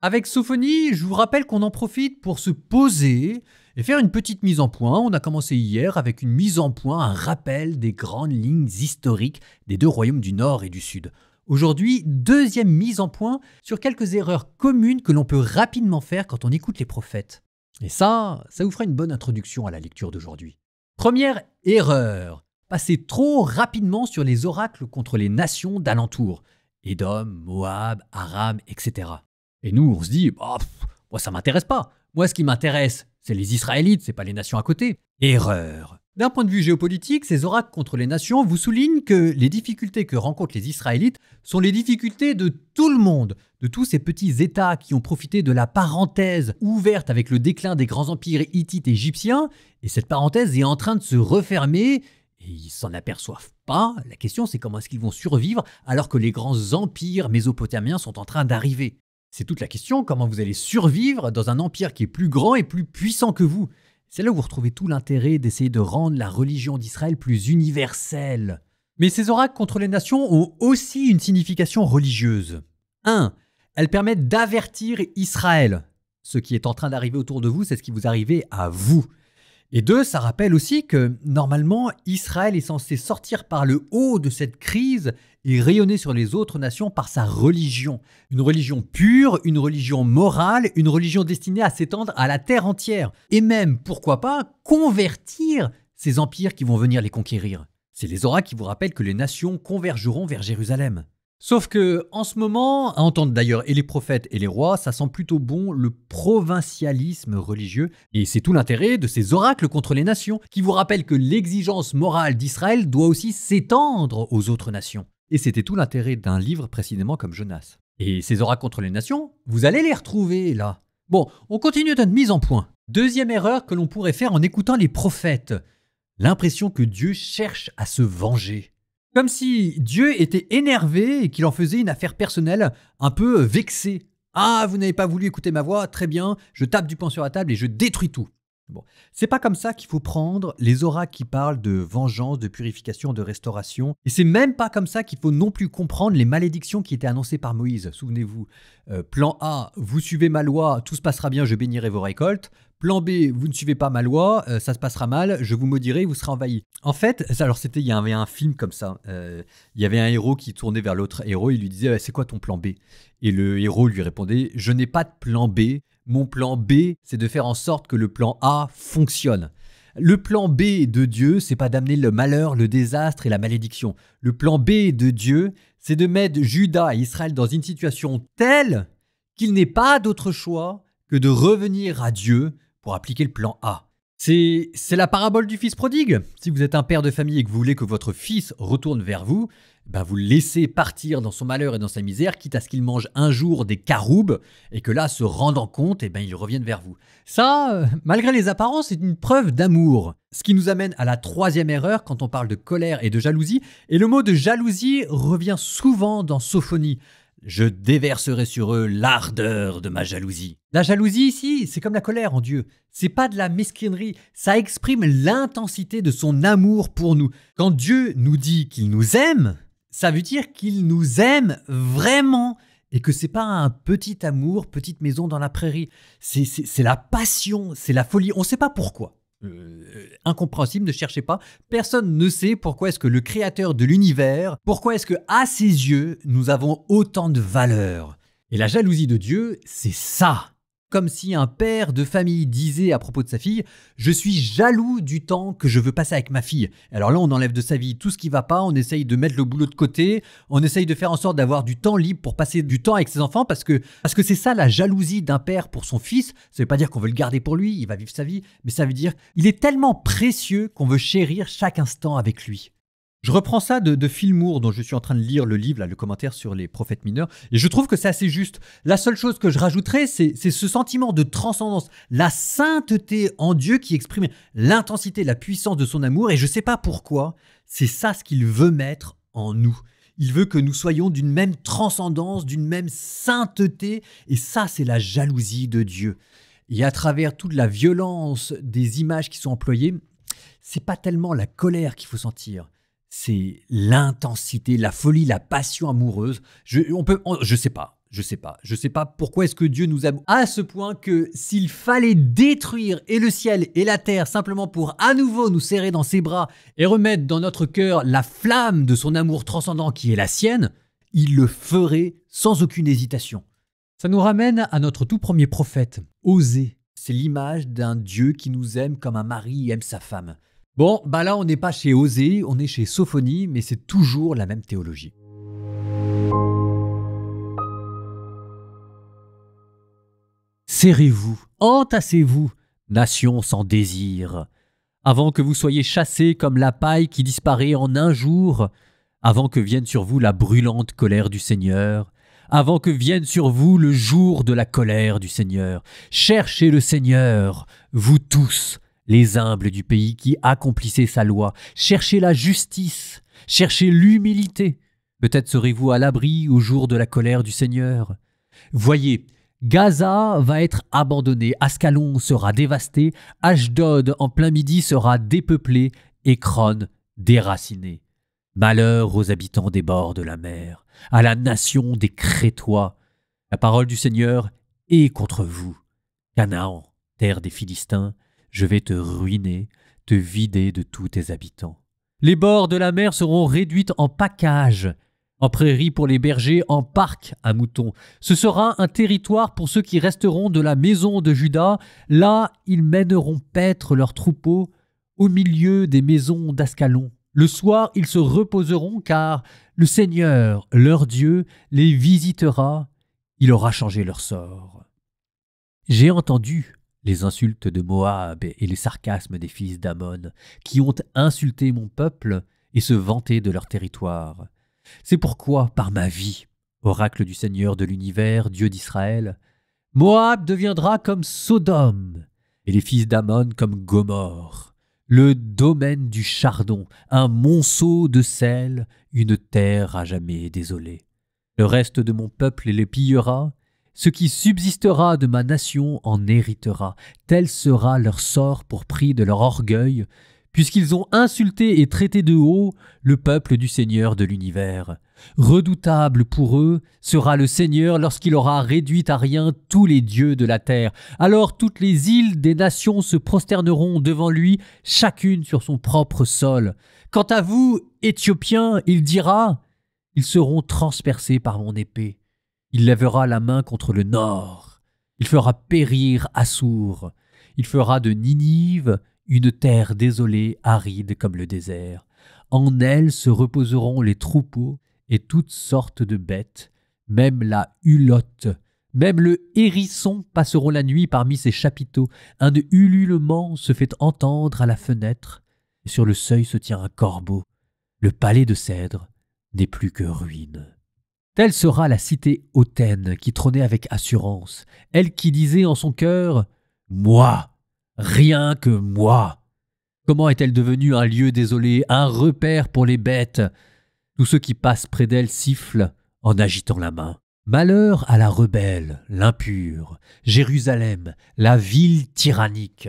Avec Sophonie, je vous rappelle qu'on en profite pour se poser et faire une petite mise en point. On a commencé hier avec une mise en point, un rappel des grandes lignes historiques des deux royaumes du Nord et du Sud. Aujourd'hui, deuxième mise en point sur quelques erreurs communes que l'on peut rapidement faire quand on écoute les prophètes. Et ça vous fera une bonne introduction à la lecture d'aujourd'hui. Première erreur, passer trop rapidement sur les oracles contre les nations d'alentour. Édom, Moab, Aram, etc. Et nous, on se dit, moi ça m'intéresse pas. Moi, ce qui m'intéresse, c'est les Israélites, c'est pas les nations à côté. Erreur. D'un point de vue géopolitique, ces oracles contre les nations vous soulignent que les difficultés que rencontrent les Israélites sont les difficultés de tout le monde, de tous ces petits États qui ont profité de la parenthèse ouverte avec le déclin des grands empires hittites et égyptiens, et cette parenthèse est en train de se refermer, et ils s'en aperçoivent pas. La question, c'est comment est-ce qu'ils vont survivre alors que les grands empires mésopotamiens sont en train d'arriver. C'est toute la question, comment vous allez survivre dans un empire qui est plus grand et plus puissant que vous. C'est là où vous retrouvez tout l'intérêt d'essayer de rendre la religion d'Israël plus universelle. Mais ces oracles contre les nations ont aussi une signification religieuse. 1. Elles permettent d'avertir Israël. Ce qui est en train d'arriver autour de vous, c'est ce qui vous arrive à vous. Et 2, ça rappelle aussi que normalement, Israël est censé sortir par le haut de cette crise et rayonner sur les autres nations par sa religion. Une religion pure, une religion morale, une religion destinée à s'étendre à la terre entière. Et même, pourquoi pas, convertir ces empires qui vont venir les conquérir. C'est les oracles qui vous rappellent que les nations convergeront vers Jérusalem. Sauf que, en ce moment, à entendre d'ailleurs et les prophètes et les rois, ça sent plutôt bon le provincialisme religieux. Et c'est tout l'intérêt de ces oracles contre les nations, qui vous rappellent que l'exigence morale d'Israël doit aussi s'étendre aux autres nations. Et c'était tout l'intérêt d'un livre précisément comme Jonas. Et ces oracles contre les nations, vous allez les retrouver là. Bon, on continue notre mise en point. Deuxième erreur que l'on pourrait faire en écoutant les prophètes. L'impression que Dieu cherche à se venger. Comme si Dieu était énervé et qu'il en faisait une affaire personnelle, un peu vexé. Ah, vous n'avez pas voulu écouter ma voix, très bien, je tape du poing sur la table et je détruis tout. Bon, c'est pas comme ça qu'il faut prendre les oracles qui parlent de vengeance, de purification, de restauration. Et c'est même pas comme ça qu'il faut non plus comprendre les malédictions qui étaient annoncées par Moïse. Souvenez-vous, plan A, vous suivez ma loi, tout se passera bien, je bénirai vos récoltes. Plan B, vous ne suivez pas ma loi, ça se passera mal, je vous maudirai, vous serez envahi. En fait, alors il y avait un film comme ça. Il y avait un héros qui tournait vers l'autre héros, il lui disait c'est quoi ton plan B? Et le héros lui répondait je n'ai pas de plan B. Mon plan B, c'est de faire en sorte que le plan A fonctionne. Le plan B de Dieu, c'est pas d'amener le malheur, le désastre et la malédiction. Le plan B de Dieu, c'est de mettre Juda et Israël dans une situation telle qu'il n'ait pas d'autre choix que de revenir à Dieu pour appliquer le plan A. C'est la parabole du fils prodigue. Si vous êtes un père de famille et que vous voulez que votre fils retourne vers vous, vous le laissez partir dans son malheur et dans sa misère, quitte à ce qu'il mange un jour des caroubes et que là, se rendant compte, il revienne vers vous. Ça, malgré les apparences, c'est une preuve d'amour. Ce qui nous amène à la troisième erreur quand on parle de colère et de jalousie. Et le mot de jalousie revient souvent dans Sophonie. Je déverserai sur eux l'ardeur de ma jalousie. La jalousie ici, c'est comme la colère en Dieu. C'est pas de la mesquinerie, ça exprime l'intensité de son amour pour nous. Quand Dieu nous dit qu'il nous aime, ça veut dire qu'il nous aime vraiment et que c'est pas un petit amour, petite maison dans la prairie. C'est la passion, c'est la folie. On sait pas pourquoi. Incompréhensible, ne cherchez pas. Personne ne sait pourquoi est-ce que le créateur de l'univers, pourquoi est-ce que à ses yeux, nous avons autant de valeur. Et la jalousie de Dieu, c'est ça. Comme si un père de famille disait à propos de sa fille « Je suis jaloux du temps que je veux passer avec ma fille ». Alors là, on enlève de sa vie tout ce qui va pas, on essaye de mettre le boulot de côté, on essaye de faire en sorte d'avoir du temps libre pour passer du temps avec ses enfants parce que c'est ça la jalousie d'un père pour son fils. Ça veut pas dire qu'on veut le garder pour lui, il va vivre sa vie, mais ça veut dire qu'il est tellement précieux qu'on veut chérir chaque instant avec lui. Je reprends ça de Phil Moore, dont je suis en train de lire le livre, le commentaire sur les prophètes mineurs, et je trouve que c'est assez juste. La seule chose que je rajouterais, c'est ce sentiment de transcendance, la sainteté en Dieu qui exprime l'intensité, la puissance de son amour, et je ne sais pas pourquoi, c'est ça ce qu'il veut mettre en nous. Il veut que nous soyons d'une même transcendance, d'une même sainteté, et ça, c'est la jalousie de Dieu. Et à travers toute la violence des images qui sont employées, c'est pas tellement la colère qu'il faut sentir. C'est l'intensité, la folie, la passion amoureuse. Je sais pas. Je sais pas. Je sais pas pourquoi est-ce que Dieu nous aime à ce point que s'il fallait détruire et le ciel et la terre simplement pour à nouveau nous serrer dans ses bras et remettre dans notre cœur la flamme de son amour transcendant qui est la sienne, il le ferait sans aucune hésitation. Ça nous ramène à notre tout premier prophète, Osée. C'est l'image d'un Dieu qui nous aime comme un mari aime sa femme. Bon, bah là on n'est pas chez Osée, on est chez Sophonie, mais c'est toujours la même théologie. Serrez-vous, entassez-vous, nation sans désir, avant que vous soyez chassés comme la paille qui disparaît en un jour, avant que vienne sur vous la brûlante colère du Seigneur, avant que vienne sur vous le jour de la colère du Seigneur. Cherchez le Seigneur, vous tous, les humbles du pays qui accomplissez sa loi. Cherchez la justice, cherchez l'humilité. Peut-être serez-vous à l'abri au jour de la colère du Seigneur. Voyez, Gaza va être abandonné, Ascalon sera dévasté, Ashdod en plein midi sera dépeuplé, Écron déraciné. Malheur aux habitants des bords de la mer, à la nation des Crétois. La parole du Seigneur est contre vous. Canaan, terre des Philistins, je vais te ruiner, te vider de tous tes habitants. Les bords de la mer seront réduits en pacage, en prairie pour les bergers, en parc à moutons. Ce sera un territoire pour ceux qui resteront de la maison de Juda. Là, ils mèneront paître leurs troupeaux au milieu des maisons d'Ascalon. Le soir, ils se reposeront, car le Seigneur, leur Dieu, les visitera. Il aura changé leur sort. J'ai entendu les insultes de Moab et les sarcasmes des fils d'Ammon, qui ont insulté mon peuple et se vanté de leur territoire. C'est pourquoi, par ma vie, oracle du Seigneur de l'univers, Dieu d'Israël, Moab deviendra comme Sodome, et les fils d'Ammon comme Gomorrhe, le domaine du chardon, un monceau de sel, une terre à jamais désolée. Le reste de mon peuple les pillera, ce qui subsistera de ma nation en héritera. Tel sera leur sort pour prix de leur orgueil, puisqu'ils ont insulté et traité de haut le peuple du Seigneur de l'univers. Redoutable pour eux sera le Seigneur lorsqu'il aura réduit à rien tous les dieux de la terre. Alors toutes les îles des nations se prosterneront devant lui, chacune sur son propre sol. Quant à vous, Éthiopiens, il dira, ils seront transpercés par mon épée. Il lèvera la main contre le nord. Il fera périr Assour. Il fera de Ninive une terre désolée, aride comme le désert. En elle se reposeront les troupeaux et toutes sortes de bêtes, même la hulotte, même le hérisson passeront la nuit parmi ses chapiteaux. Un ululement se fait entendre à la fenêtre, et sur le seuil se tient un corbeau. Le palais de cèdre n'est plus que ruine. Telle sera la cité hautaine qui trônait avec assurance, elle qui disait en son cœur « Moi !» Rien que moi. Comment est-elle devenue un lieu désolé, un repère pour les bêtes? Tous ceux qui passent près d'elle sifflent en agitant la main. Malheur à la rebelle, l'impure, Jérusalem, la ville tyrannique.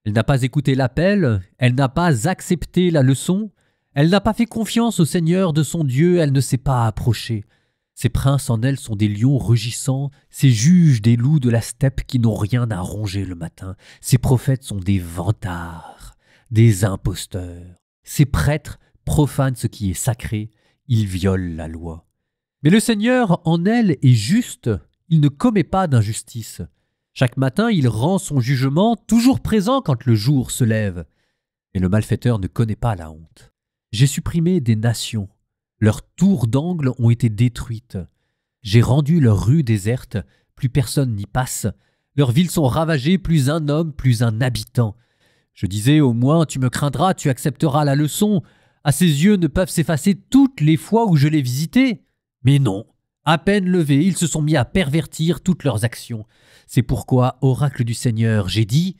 Elle n'a pas écouté l'appel, elle n'a pas accepté la leçon, elle n'a pas fait confiance au Seigneur de son Dieu, elle ne s'est pas approchée. Ces princes en elle sont des lions rugissants, ces juges des loups de la steppe qui n'ont rien à ronger le matin. Ces prophètes sont des vantards, des imposteurs. Ces prêtres profanent ce qui est sacré, ils violent la loi. Mais le Seigneur en elle est juste, il ne commet pas d'injustice. Chaque matin, il rend son jugement, toujours présent quand le jour se lève. Mais le malfaiteur ne connaît pas la honte. J'ai supprimé des nations. Leurs tours d'angle ont été détruites. J'ai rendu leurs rues désertes, plus personne n'y passe. Leurs villes sont ravagées, plus un homme, plus un habitant. Je disais, au moins tu me craindras, tu accepteras la leçon. À ses yeux ne peuvent s'effacer toutes les fois où je l'ai visité. Mais non, à peine levés, ils se sont mis à pervertir toutes leurs actions. C'est pourquoi, oracle du Seigneur, j'ai dit,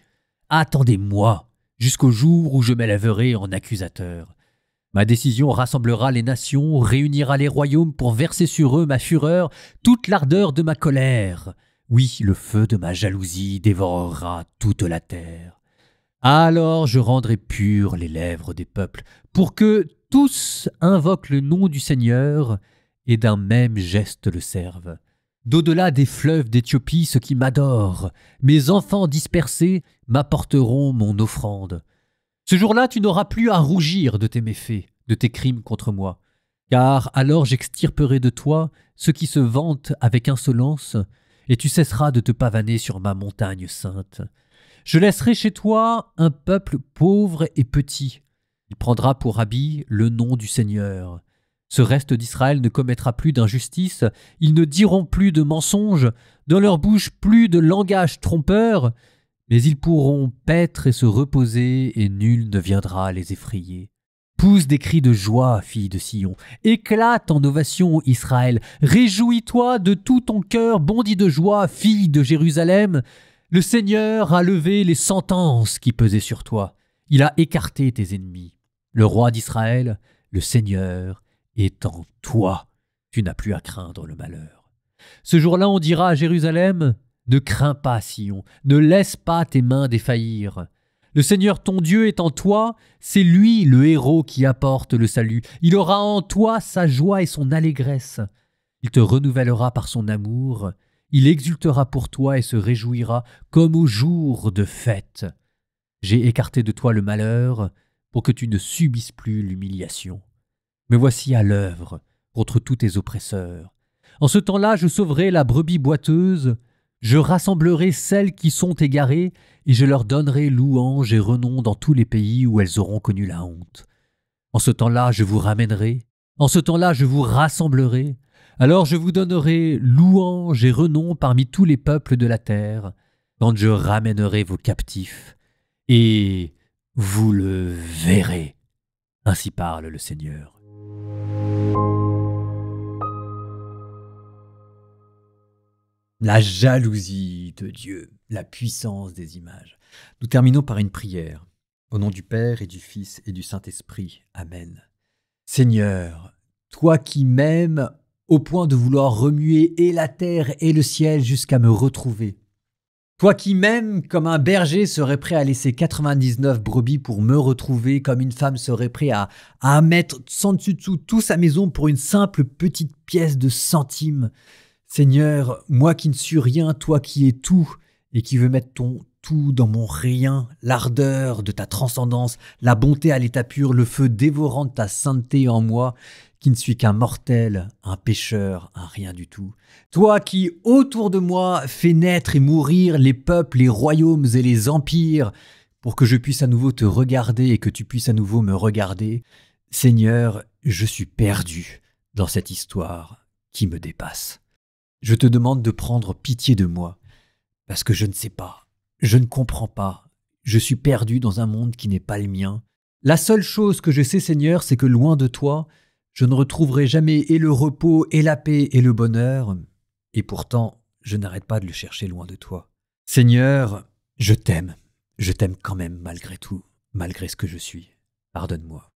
attendez-moi jusqu'au jour où je m'élèverai en accusateur. Ma décision rassemblera les nations, réunira les royaumes pour verser sur eux ma fureur, toute l'ardeur de ma colère. Oui, le feu de ma jalousie dévorera toute la terre. Alors je rendrai pures les lèvres des peuples, pour que tous invoquent le nom du Seigneur et d'un même geste le servent. D'au-delà des fleuves d'Éthiopie, ceux qui m'adorent, mes enfants dispersés, m'apporteront mon offrande. Ce jour-là, tu n'auras plus à rougir de tes méfaits, de tes crimes contre moi. Car alors j'extirperai de toi ceux qui se vantent avec insolence, et tu cesseras de te pavaner sur ma montagne sainte. Je laisserai chez toi un peuple pauvre et petit. Il prendra pour habit le nom du Seigneur. Ce reste d'Israël ne commettra plus d'injustice, ils ne diront plus de mensonges, dans leur bouche plus de langage trompeur, mais ils pourront paître et se reposer, et nul ne viendra les effrayer. Pousse des cris de joie, fille de Sion, éclate en ovation, Israël, réjouis-toi de tout ton cœur, bondis de joie, fille de Jérusalem. Le Seigneur a levé les sentences qui pesaient sur toi, il a écarté tes ennemis. Le roi d'Israël, le Seigneur, est en toi, tu n'as plus à craindre le malheur. Ce jour-là, on dira à Jérusalem, ne crains pas, Sion, ne laisse pas tes mains défaillir. Le Seigneur ton Dieu est en toi, c'est lui le héros qui apporte le salut. Il aura en toi sa joie et son allégresse. Il te renouvellera par son amour, il exultera pour toi et se réjouira comme au jour de fête. J'ai écarté de toi le malheur pour que tu ne subisses plus l'humiliation. Me voici à l'œuvre contre tous tes oppresseurs. En ce temps-là, je sauverai la brebis boiteuse, je rassemblerai celles qui sont égarées, et je leur donnerai louange et renom dans tous les pays où elles auront connu la honte. En ce temps-là, je vous ramènerai, en ce temps-là, je vous rassemblerai, alors je vous donnerai louange et renom parmi tous les peuples de la terre, quand je ramènerai vos captifs, et vous le verrez. Ainsi parle le Seigneur. La jalousie de Dieu, la puissance des images. Nous terminons par une prière. Au nom du Père et du Fils et du Saint-Esprit. Amen. Seigneur, toi qui m'aimes au point de vouloir remuer et la terre et le ciel jusqu'à me retrouver. Toi qui m'aimes comme un berger serait prêt à laisser 99 brebis pour me retrouver, comme une femme serait prête à mettre sans dessus-dessous toute sa maison pour une simple petite pièce de centime. Seigneur, moi qui ne suis rien, toi qui es tout, et qui veux mettre ton tout dans mon rien, l'ardeur de ta transcendance, la bonté à l'état pur, le feu dévorant de ta sainteté en moi, qui ne suis qu'un mortel, un pécheur, un rien du tout. Toi qui, autour de moi, fais naître et mourir les peuples, les royaumes et les empires, pour que je puisse à nouveau te regarder et que tu puisses à nouveau me regarder. Seigneur, je suis perdu dans cette histoire qui me dépasse. Je te demande de prendre pitié de moi, parce que je ne sais pas, je ne comprends pas, je suis perdu dans un monde qui n'est pas le mien. La seule chose que je sais, Seigneur, c'est que loin de toi, je ne retrouverai jamais et le repos, et la paix, et le bonheur, et pourtant, je n'arrête pas de le chercher loin de toi. Seigneur, je t'aime quand même malgré tout, malgré ce que je suis. Pardonne-moi.